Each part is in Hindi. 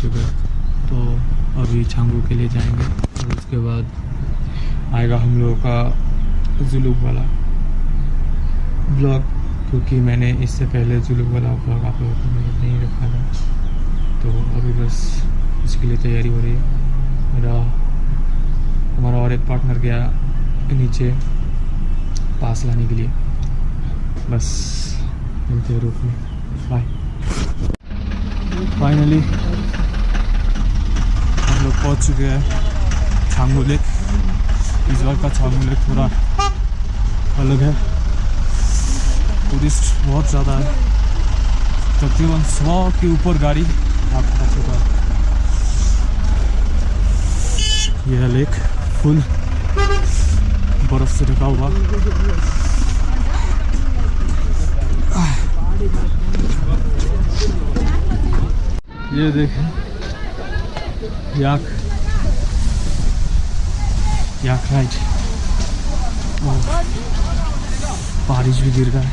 चुके हैं, तो अभी छांगू के लिए जाएंगे और उसके बाद आएगा हम लोगों का जुलुक वाला ब्लॉग, क्योंकि मैंने इससे पहले जुलुक वाला ब्लॉग आप लोगों को नहीं रखा था। तो अभी बस उसके लिए तैयारी हो रही है। हमारा और एक पार्टनर गया नीचे पास लाने के लिए। बस मिलते हैं रूप में, बाय। फाइनली हम लोग पहुंच चुके हैं छांगू लेक। इस बार का छांगू लेक थोड़ा अलग है, टूरिस्ट बहुत ज़्यादा है, तकरीबन 100 के ऊपर गाड़ी आपको आ चुका है। यह लेक फुल बर्फ से ढका हुआ। ये देखें याक राइड, बारिश भी गिर रहा है।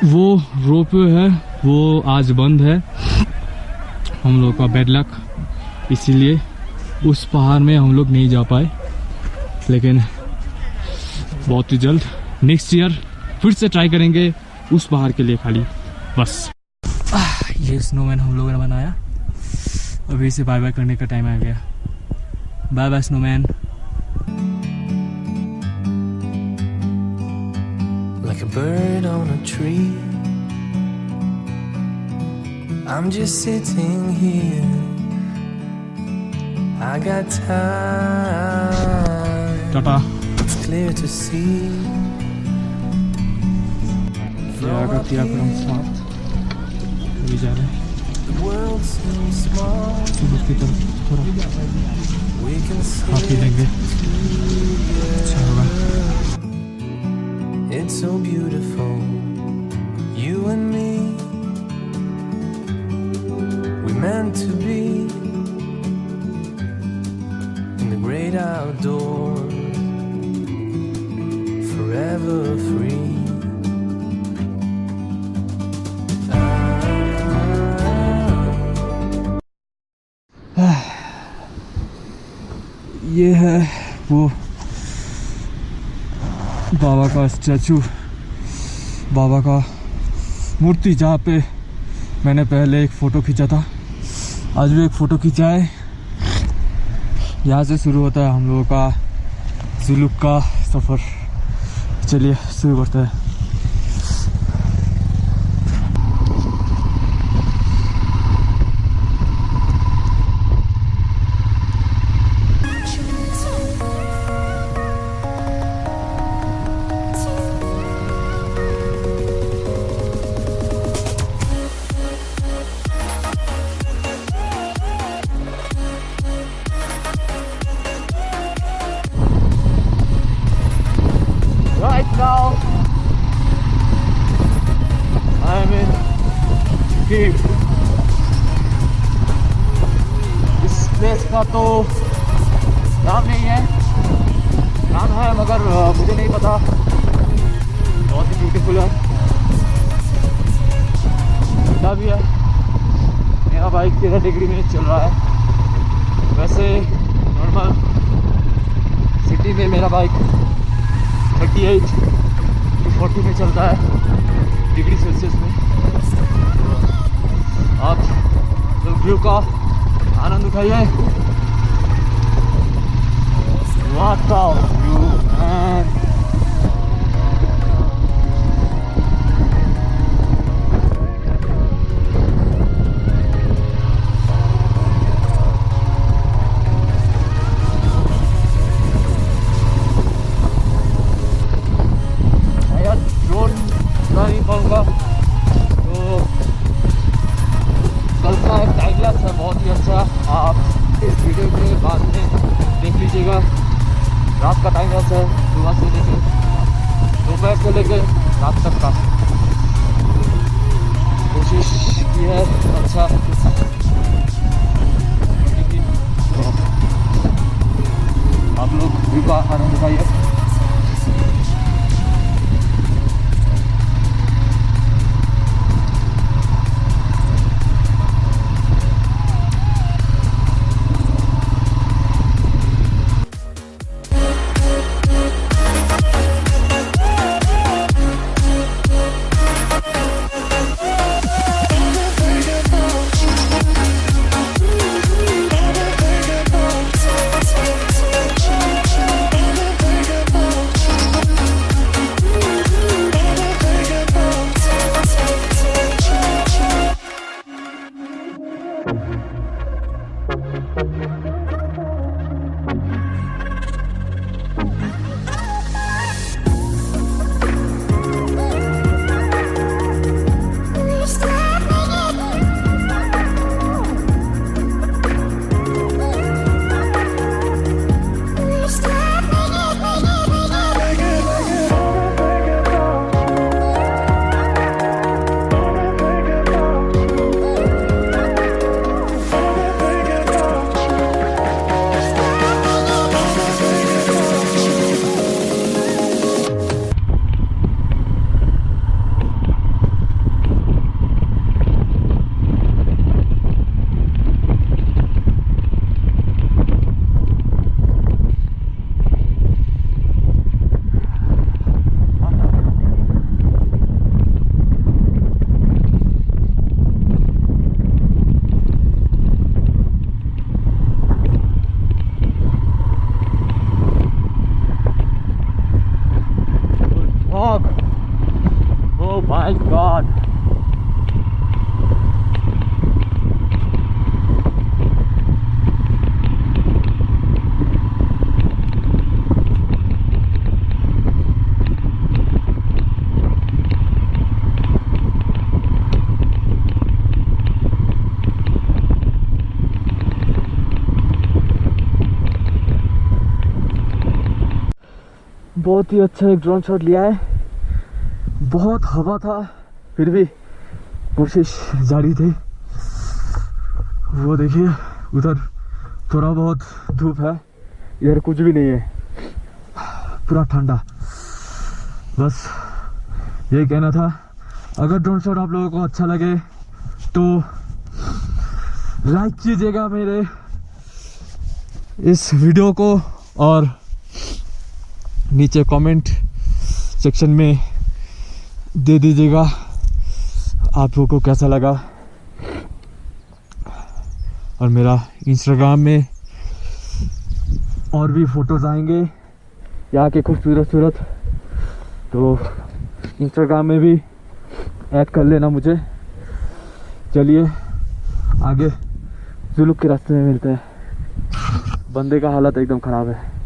वो रोपवे है वो आज बंद है, हम लोग का बैड लक, इसीलिए उस पहाड़ में हम लोग नहीं जा पाए। लेकिन बहुत ही जल्द नेक्स्ट ईयर फिर से ट्राई करेंगे उस पहाड़ के लिए खाली, बस। ये स्नोमैन हम लोगों ने बनाया, अभी इसे बाय बाय करने का टाइम आ गया। Bye bye snowman. Like a bird on a tree, I'm just sitting here. I got time. Tata. It's clear to see. ये आगे क्या करूँ साथ अभी जा रहे हैं। The world seems small. सुबह की तरफ थोड़ा We can खा पी लेंगे, अच्छा होगा। It's so beautiful, you and me. We meant to be in the great outdoors, forever free. ये है वो बाबा का स्टैचू, बाबा का मूर्ति, जहाँ पे मैंने पहले एक फ़ोटो खींचा था। आज भी एक फ़ोटो खींचा है। यहाँ से शुरू होता है हम लोगों का जुलुक का सफ़र। चलिए शुरू करते हैं। Right now, I'm in cave. इस प्लेस का तो नाम नहीं है, नाम है मगर मुझे नहीं पता। बहुत ही ब्यूटीफुल है, ठंडा भी है। मेरा बाइक 13 डिग्री में चल रहा है। वैसे नॉर्मल सिटी में मेरा बाइक 38 to 40 में चलता है डिग्री सेल्सियस में। आप तो व्यू का आनंद उठाइए। What a view, man. नहीं पाऊंगा तो कल का एक टाइम लैप्स है बहुत ही अच्छा, आप इस वीडियो के बाद में देख लीजिएगा। रात का टाइम लैप्स है, सुबह से लेकर दोपहर से लेकर रात तक का। कोशिश की है अच्छा, तो आप लोग व्यू का आनंद उठाइए। Oh my God. बहुत ही अच्छा एक ड्रोन शॉट लिया है। बहुत हवा था फिर भी कोशिश जारी थी। वो देखिए उधर थोड़ा बहुत धूप है, इधर कुछ भी नहीं है, पूरा ठंडा। बस यही कहना था। अगर ड्रोन शॉट आप लोगों को अच्छा लगे तो लाइक कीजिएगा मेरे इस वीडियो को और नीचे कमेंट सेक्शन में दे दीजिएगा आप लोगों को कैसा लगा। और मेरा इंस्टाग्राम में और भी फोटोज आएंगे यहाँ के खूबसूरत, तो इंस्टाग्राम में भी ऐड कर लेना मुझे। चलिए आगे जुलूक के रास्ते में मिलते हैं। बंदे का हालत एकदम ख़राब है।